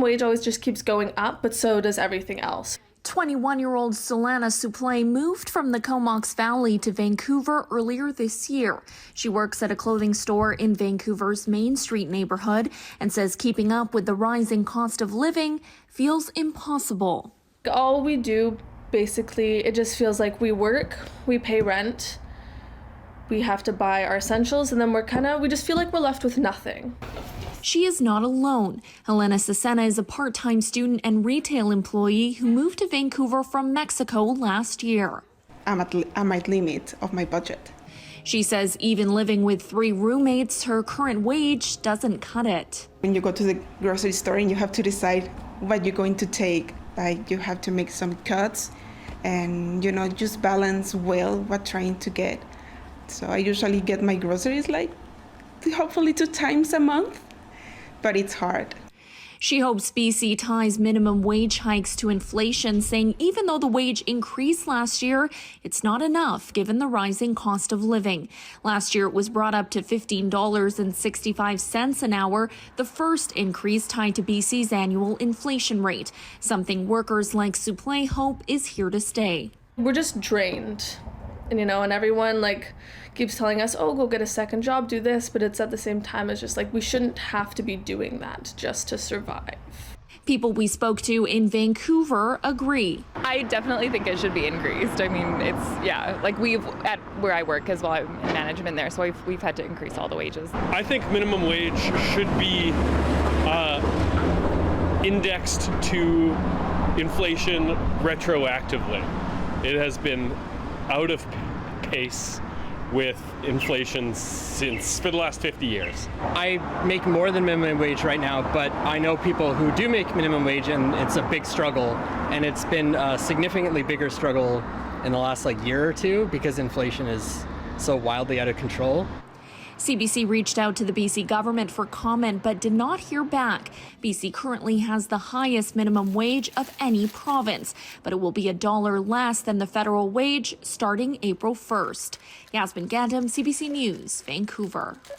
Wage always just keeps going up, but so does everything else. 21-year-old Solana Supley moved from the Comox Valley to Vancouver earlier this year. She works at a clothing store in Vancouver's Main Street neighborhood and says keeping up with the rising cost of living feels impossible. All we do, basically, it just feels like we work, we pay rent, we have to buy our essentials, and then we just feel like we're left with nothing. She is not alone. Helena Cesena is a part-time student and retail employee who moved to Vancouver from Mexico last year. I'm at limit of my budget. She says even living with 3 roommates, her current wage doesn't cut it. When you go to the grocery store and you have to decide what you're going to take, like you have to make some cuts and, just balance well what trying to get. So I usually get my groceries hopefully 2 times a month. But it's hard. She hopes BC ties minimum wage hikes to inflation, saying even though the wage increased last year, it's not enough given the rising cost of living. Last year, it was brought up to $15.65 an hour, the first increase tied to BC's annual inflation rate, something workers like Supley hope is here to stay. We're just drained. And, and everyone keeps telling us, oh, go get a second job, do this. But it's at the same time, it's just we shouldn't have to be doing that just to survive. People we spoke to in Vancouver agree. I definitely think it should be increased. I mean, we've, at where I work as well, I'm in management there, so we've had to increase all the wages. I think minimum wage should be indexed to inflation retroactively. It has been out of pace with inflation for the last 50 years. I make more than minimum wage right now, but I know people who do make minimum wage, and it's a big struggle, and it's been a significantly bigger struggle in the last year or two because inflation is so wildly out of control. CBC reached out to the BC government for comment but did not hear back. BC currently has the highest minimum wage of any province, but it will be $1 less than the federal wage starting April 1st. Yasmin Gandam, CBC News, Vancouver.